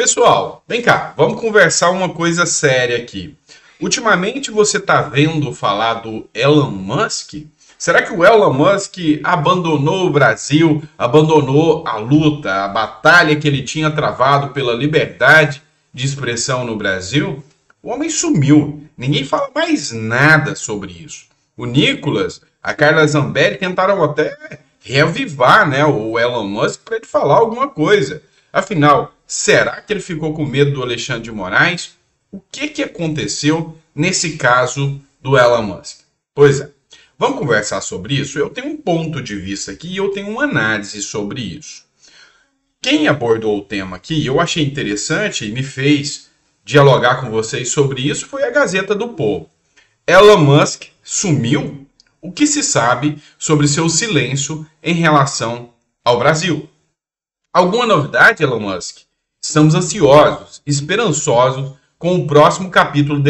Pessoal, vem cá, vamos conversar uma coisa séria aqui. Ultimamente você está vendo falar do Elon Musk? Será que o Elon Musk abandonou o Brasil, abandonou a luta, a batalha que ele tinha travado pela liberdade de expressão no Brasil? O homem sumiu, ninguém fala mais nada sobre isso. O Nicolas, a Carla Zambelli tentaram até reavivar, o Elon Musk para ele falar alguma coisa. Afinal, será que ele ficou com medo do Alexandre de Moraes? O que aconteceu nesse caso do Elon Musk? Pois é, vamos conversar sobre isso? Eu tenho um ponto de vista aqui e eu tenho uma análise sobre isso. Quem abordou o tema aqui, eu achei interessante e me fez dialogar com vocês sobre isso, foi a Gazeta do Povo. Elon Musk sumiu? O que se sabe sobre seu silêncio em relação ao Brasil? Alguma novidade, Elon Musk? Estamos ansiosos, esperançosos com o próximo capítulo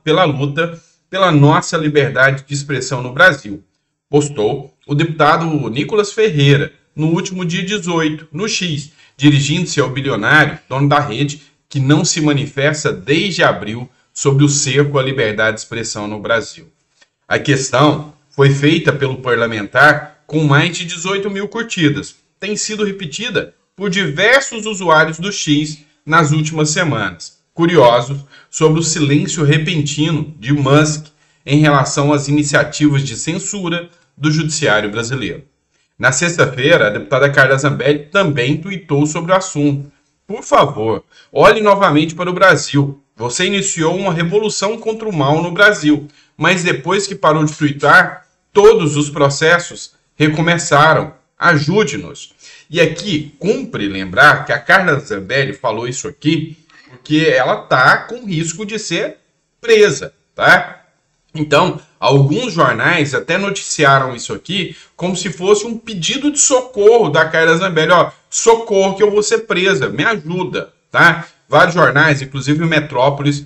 pela luta pela nossa liberdade de expressão no Brasil. Postou o deputado Nicolas Ferreira no último dia 18, no X, dirigindo-se ao bilionário, dono da rede, que não se manifesta desde abril sobre o cerco à liberdade de expressão no Brasil. A questão foi feita pelo parlamentar com mais de 18 mil curtidas. Tem sido repetida por diversos usuários do X nas últimas semanas, curiosos sobre o silêncio repentino de Musk em relação às iniciativas de censura do judiciário brasileiro. Na sexta-feira, a deputada Carla Zambelli também tuitou sobre o assunto. Por favor, olhe novamente para o Brasil. Você iniciou uma revolução contra o mal no Brasil, mas depois que parou de tuitar, todos os processos recomeçaram. Ajude-nos. E aqui, cumpre lembrar que a Carla Zambelli falou isso aqui porque ela está com risco de ser presa, tá? Então, alguns jornais até noticiaram isso aqui como se fosse um pedido de socorro da Carla Zambelli. Ó, socorro que eu vou ser presa, me ajuda, tá? Vários jornais, inclusive o Metrópolis,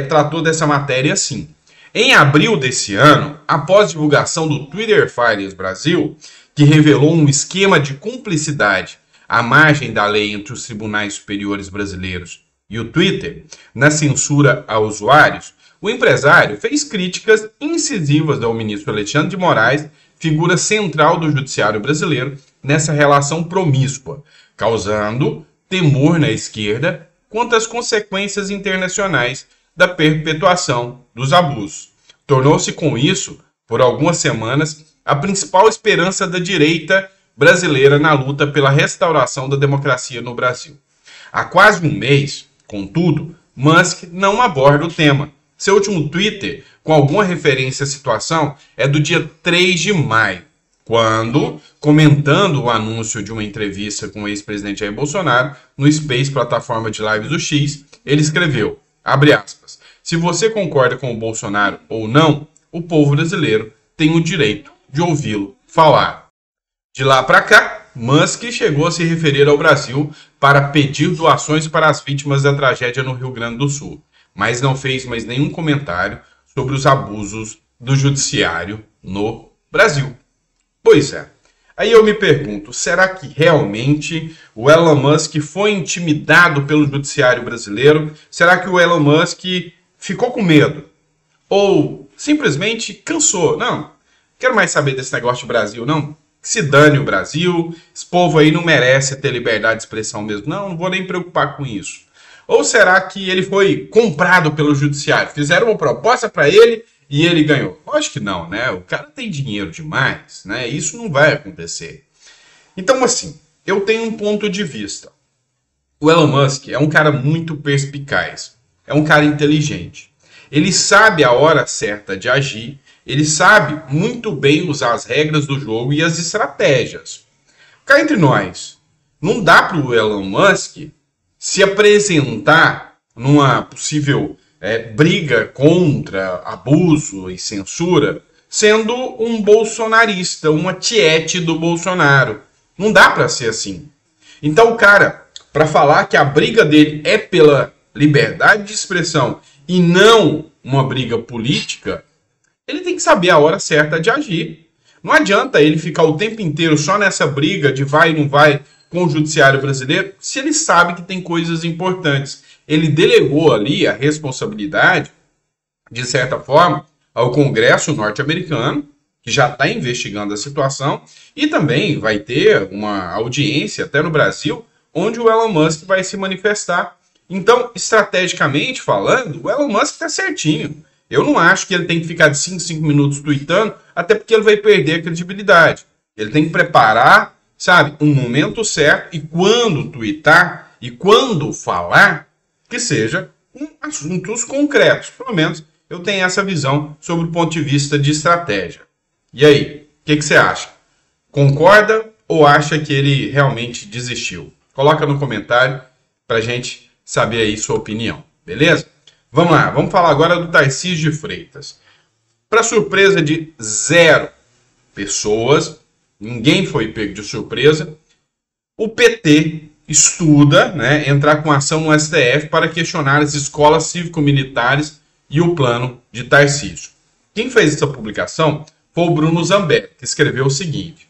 tratou dessa matéria assim. Em abril desse ano, após divulgação do Twitter Files Brasil, que revelou um esquema de cumplicidade à margem da lei entre os tribunais superiores brasileiros e o Twitter, na censura a usuários, o empresário fez críticas incisivas ao ministro Alexandre de Moraes, figura central do judiciário brasileiro, nessa relação promíscua, causando temor na esquerda quanto às consequências internacionais da perpetuação dos abusos. Tornou-se com isso, por algumas semanas, a principal esperança da direita brasileira na luta pela restauração da democracia no Brasil. Há quase um mês, contudo, Musk não aborda o tema. Seu último Twitter, com alguma referência à situação, é do dia 3 de maio, quando, comentando o anúncio de uma entrevista com o ex-presidente Jair Bolsonaro, no Space, plataforma de lives do X, ele escreveu, abre aspas, se você concorda com o Bolsonaro ou não, o povo brasileiro tem o direito de ouvi-lo falar. De lá para cá, Musk chegou a se referir ao Brasil para pedir doações para as vítimas da tragédia no Rio Grande do Sul, mas não fez mais nenhum comentário sobre os abusos do judiciário no Brasil. Pois é. Aí eu me pergunto, será que realmente o Elon Musk foi intimidado pelo judiciário brasileiro? Será que o Elon Musk ficou com medo? Ou simplesmente cansou? Não, quero mais saber desse negócio de Brasil, não. Que se dane o Brasil, esse povo aí não merece ter liberdade de expressão mesmo. Não vou nem me preocupar com isso. Ou será que ele foi comprado pelo judiciário? Fizeram uma proposta para ele e ele ganhou? Lógico que não, né? O cara tem dinheiro demais, né? Isso não vai acontecer. Então, assim, eu tenho um ponto de vista. O Elon Musk é um cara muito perspicaz. É um cara inteligente. Ele sabe a hora certa de agir. Ele sabe muito bem usar as regras do jogo e as estratégias. Cá entre nós, não dá para o Elon Musk se apresentar numa possível briga contra abuso e censura sendo um bolsonarista, uma tiete do Bolsonaro. Não dá para ser assim. Então o cara, para falar que a briga dele é pela liberdade de expressão e não uma briga política, ele tem que saber a hora certa de agir. Não adianta ele ficar o tempo inteiro só nessa briga de vai e não vai com o judiciário brasileiro se ele sabe que tem coisas importantes? Ele delegou ali a responsabilidade, de certa forma, ao Congresso norte-americano, que já está investigando a situação, e também vai ter uma audiência até no Brasil, onde o Elon Musk vai se manifestar. Então, estrategicamente falando, o Elon Musk está certinho. Eu não acho que ele tem que ficar de 5 minutos tweetando, até porque ele vai perder a credibilidade. Ele tem que preparar, sabe, um momento certo, e quando tweetar e quando falar, que seja assuntos concretos. Pelo menos eu tenho essa visão sobre o ponto de vista de estratégia. E aí, o que você acha? Concorda ou acha que ele realmente desistiu? Coloca no comentário pra gente saber aí sua opinião, beleza? Vamos lá, vamos falar agora do Tarcísio de Freitas. Para surpresa de 0 pessoas, ninguém foi pego de surpresa, o PT estuda, né, entrar com ação no STF para questionar as escolas cívico-militares e o plano de Tarcísio. Quem fez essa publicação foi o Bruno Zambelli, que escreveu o seguinte: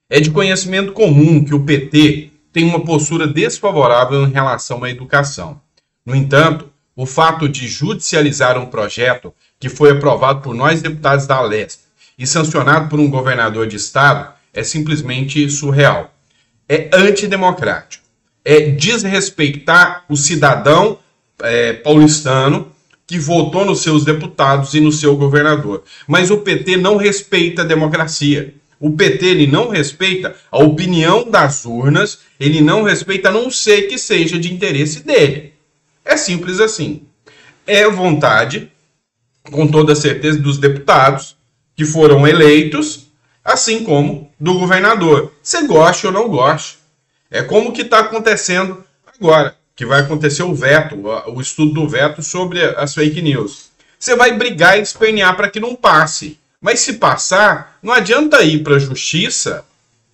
é de conhecimento comum que o PT tem uma postura desfavorável em relação à educação. No entanto, o fato de judicializar um projeto que foi aprovado por nós deputados da Alesp e sancionado por um governador de estado é simplesmente surreal. É antidemocrático. É desrespeitar o cidadão paulistano que votou nos seus deputados e no seu governador. Mas o PT não respeita a democracia. O PT ele não respeita a opinião das urnas, ele não respeita, a não ser que seja de interesse dele. É simples assim. É vontade, com toda certeza, dos deputados que foram eleitos, assim como do governador. Você goste ou não goste. É como que está acontecendo agora, que vai acontecer o veto, o estudo do veto sobre as fake news. Você vai brigar e espernear para que não passe. Mas se passar, não adianta ir para a justiça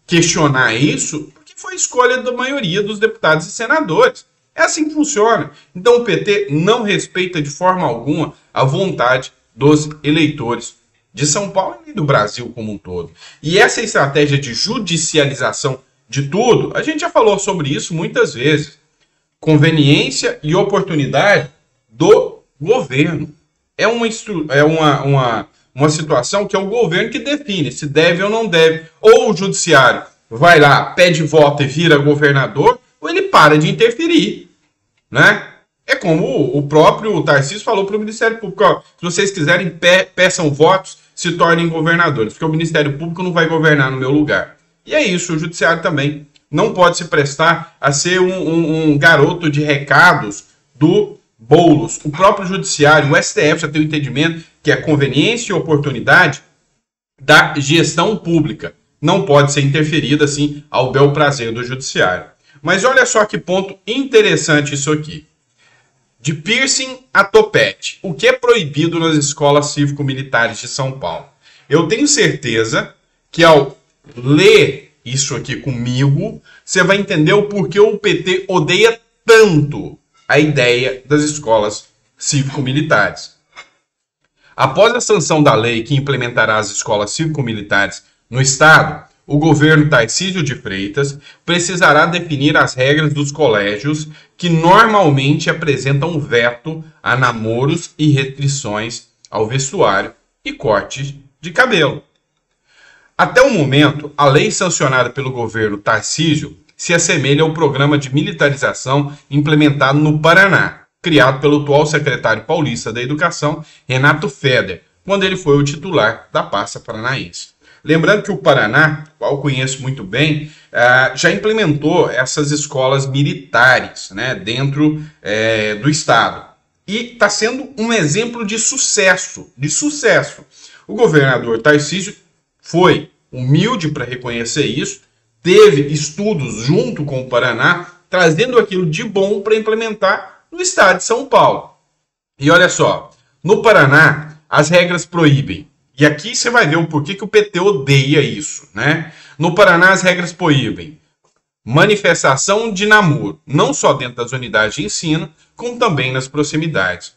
questionar isso, porque foi escolha da maioria dos deputados e senadores. É assim que funciona. Então o PT não respeita de forma alguma a vontade dos eleitores de São Paulo e do Brasil como um todo. E essa estratégia de judicialização de tudo, a gente já falou sobre isso muitas vezes. Conveniência e oportunidade do governo. É uma situação que é o governo que define se deve ou não deve. Ou o judiciário vai lá, pede voto e vira governador, ou ele para de interferir, né? É como o próprio Tarcísio falou para o Ministério Público: ó, se vocês quiserem, peçam votos, se tornem governadores, porque o Ministério Público não vai governar no meu lugar. E é isso, o judiciário também não pode se prestar a ser um garoto de recados do Boulos. O próprio judiciário, o STF, já tem o entendimento que a conveniência e oportunidade da gestão pública não pode ser interferida assim ao bel prazer do judiciário. Mas olha só que ponto interessante isso aqui. De piercing a topete. O que é proibido nas escolas cívico-militares de São Paulo? Eu tenho certeza que ao ler isso aqui comigo, você vai entender o porquê o PT odeia tanto a ideia das escolas cívico-militares. Após a sanção da lei que implementará as escolas cívico-militares no Estado, o governo Tarcísio de Freitas precisará definir as regras dos colégios que normalmente apresentam veto a namoros e restrições ao vestuário e corte de cabelo. Até o momento, a lei sancionada pelo governo Tarcísio se assemelha ao programa de militarização implementado no Paraná, criado pelo atual secretário paulista da Educação, Renato Feder, quando ele foi o titular da pasta paranaense. Lembrando que o Paraná, qual eu conheço muito bem, já implementou essas escolas militares, né, dentro do estado. E está sendo um exemplo de sucesso, O governador Tarcísio foi humilde para reconhecer isso, teve estudos junto com o Paraná, trazendo aquilo de bom para implementar no estado de São Paulo. E olha só, no Paraná, as regras proíbem. E aqui você vai ver o porquê que o PT odeia isso, né? No Paraná, as regras proíbem manifestação de namoro, não só dentro das unidades de ensino, como também nas proximidades.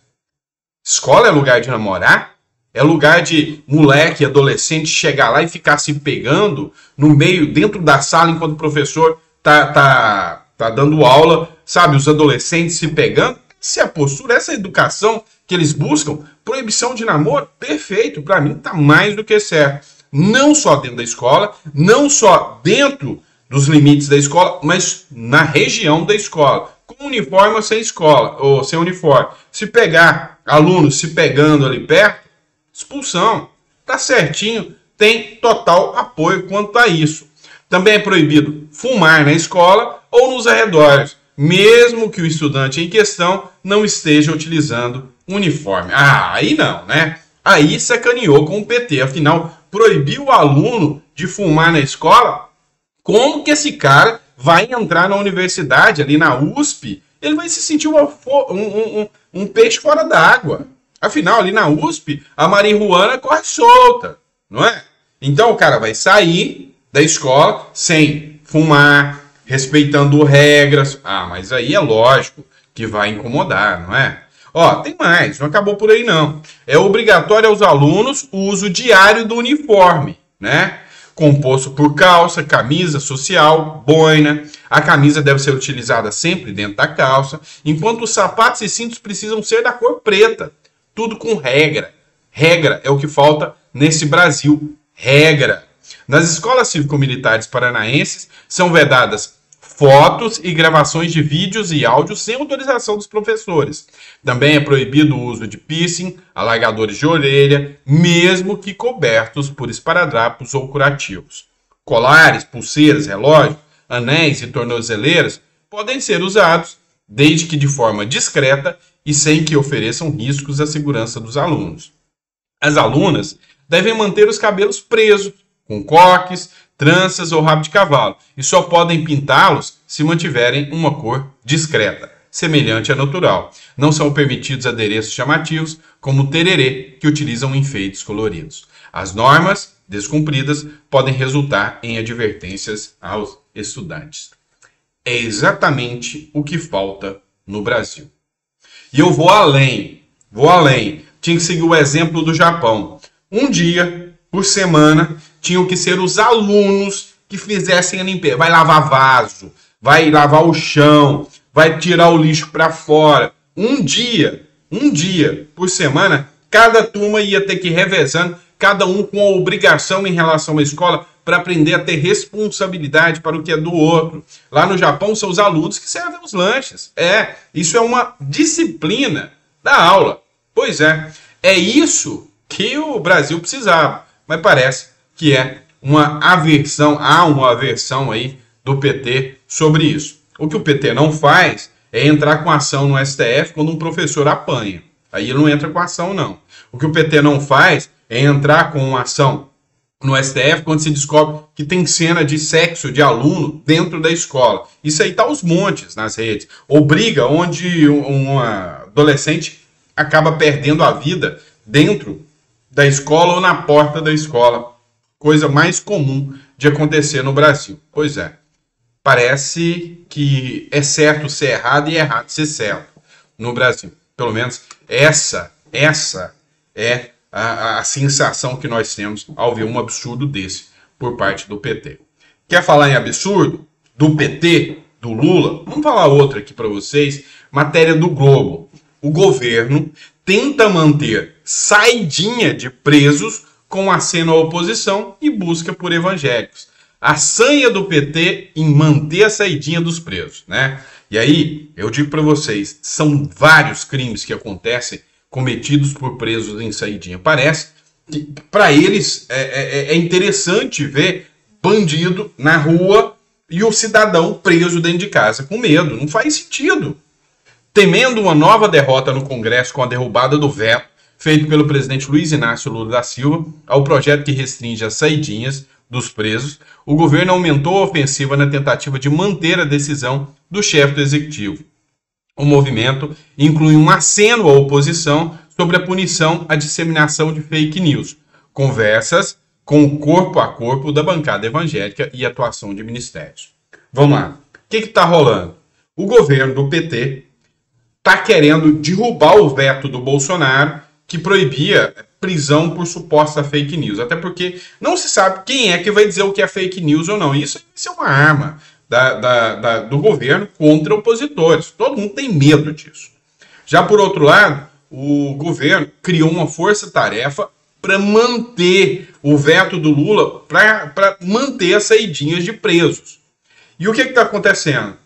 Escola é lugar de namorar? É lugar de moleque, adolescente chegar lá e ficar se pegando no meio, dentro da sala, enquanto o professor tá dando aula, sabe, os adolescentes se pegando. Essa é a postura, essa é a educação que eles buscam. Proibição de namoro, perfeito, para mim tá mais do que certo. Não só dentro da escola, não só dentro dos limites da escola, mas na região da escola, com uniforme ou sem escola, ou sem uniforme. Se pegar alunos se pegando ali perto, expulsão, tá certinho, tem total apoio quanto a isso. Também é proibido fumar na escola ou nos arredores, mesmo que o estudante em questão não esteja utilizando uniforme. Ah, aí não, né? Aí sacaneou com o PT, afinal, proibiu o aluno de fumar na escola. Como que esse cara vai entrar na universidade, ali na USP, ele vai se sentir um peixe fora d'água. Afinal, ali na USP, a marihuana corre solta, não é? Então o cara vai sair da escola sem fumar, respeitando regras. Ah, mas aí é lógico que vai incomodar, não é? Ó, tem mais, não acabou por aí não. É obrigatório aos alunos o uso diário do uniforme, né? Composto por calça, camisa social, boina. A camisa deve ser utilizada sempre dentro da calça, enquanto os sapatos e cintos precisam ser da cor preta. Tudo com regra. Regra é o que falta nesse Brasil. Regra. Nas escolas cívico-militares paranaenses são vedadas fotos e gravações de vídeos e áudios sem autorização dos professores. Também é proibido o uso de piercing, alargadores de orelha, mesmo que cobertos por esparadrapos ou curativos. Colares, pulseiras, relógios, anéis e tornozeleiras podem ser usados, desde que de forma discreta e sem que ofereçam riscos à segurança dos alunos. As alunas devem manter os cabelos presos, com coques, tranças ou rabo de cavalo, e só podem pintá-los se mantiverem uma cor discreta, semelhante à natural. Não são permitidos adereços chamativos, como o tererê, que utilizam enfeites coloridos. As normas descumpridas podem resultar em advertências aos estudantes. É exatamente o que falta no Brasil. E eu vou além. Tinha que seguir o exemplo do Japão. Um dia por semana tinham que ser os alunos que fizessem a limpeza. Vai lavar vaso, vai lavar o chão, vai tirar o lixo para fora. Um dia por semana, cada turma ia ter que ir revezando, cada um com a obrigação em relação à escola para aprender a ter responsabilidade para o que é do outro. Lá no Japão são os alunos que servem os lanches. Isso é uma disciplina da aula. Pois é isso que o Brasil precisava. Mas parece que é uma aversão, há uma aversão aí do PT sobre isso. O que o PT não faz é entrar com ação no STF quando um professor apanha. Aí ele não entra com ação, não. O que o PT não faz é entrar com uma ação no STF quando se descobre que tem cena de sexo de aluno dentro da escola. Isso aí tá aos montes nas redes. Ou briga onde um adolescente acaba perdendo a vida dentro da escola ou na porta da escola. Coisa mais comum de acontecer no Brasil. Pois é. Parece que é certo ser errado e é errado ser certo no Brasil. Pelo menos essa é a sensação que nós temos ao ver um absurdo desse por parte do PT. Quer falar em absurdo? Do PT? Do Lula? Vamos falar outra aqui para vocês. Matéria do Globo. O governo tenta manter saidinha de presos com aceno à oposição e busca por evangélicos. A sanha do PT em manter a saidinha dos presos, né? E aí, eu digo para vocês, são vários crimes que acontecem cometidos por presos em saidinha. Parece que para eles é interessante ver bandido na rua e o cidadão preso dentro de casa com medo. Não faz sentido. Temendo uma nova derrota no Congresso com a derrubada do veto feito pelo presidente Luiz Inácio Lula da Silva ao projeto que restringe as saidinhas dos presos, o governo aumentou a ofensiva na tentativa de manter a decisão do chefe do executivo. O movimento inclui um aceno à oposição sobre a punição à disseminação de fake news, conversas com o corpo a corpo da bancada evangélica e atuação de ministérios. Vamos lá. O que está rolando? O governo do PT está querendo derrubar o veto do Bolsonaro que proibia prisão por suposta fake news. Até porque não se sabe quem é que vai dizer o que é fake news ou não. Isso é uma arma do governo contra opositores. Todo mundo tem medo disso. Já por outro lado, o governo criou uma força-tarefa para manter o veto do Lula, para manter as saidinhas de presos. E o que está acontecendo?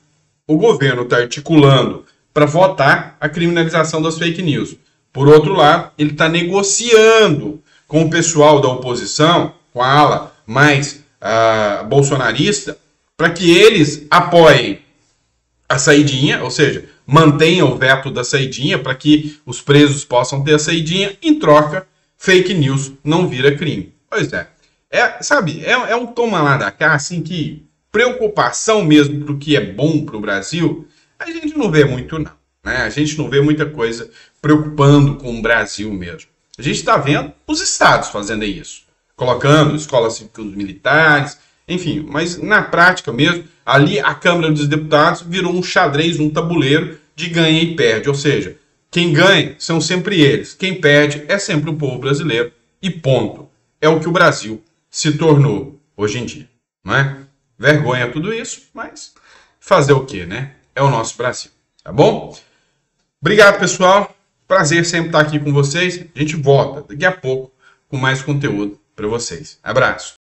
O governo está articulando para votar a criminalização das fake news. Por outro lado, ele está negociando com o pessoal da oposição, com a ala mais bolsonarista, para que eles apoiem a saidinha, ou seja, mantenham o veto da saidinha para que os presos possam ter a saidinha. Em troca, fake news não vira crime. Pois é. Sabe, é um toma lá da cá, assim, que preocupação mesmo do que é bom para o Brasil, a gente não vê muito, não. Né? A gente não vê muita coisa preocupando com o Brasil mesmo. A gente está vendo os estados fazendo isso, colocando escolas cívicas militares, enfim, mas na prática mesmo, ali a Câmara dos Deputados virou um xadrez, um tabuleiro de ganha e perde. Ou seja, quem ganha são sempre eles, quem perde é sempre o povo brasileiro e ponto. É o que o Brasil se tornou hoje em dia, não é? Vergonha tudo isso, mas fazer o quê, né? É o nosso Brasil, tá bom? Obrigado, pessoal. Prazer sempre estar aqui com vocês. A gente volta daqui a pouco com mais conteúdo para vocês. Abraço.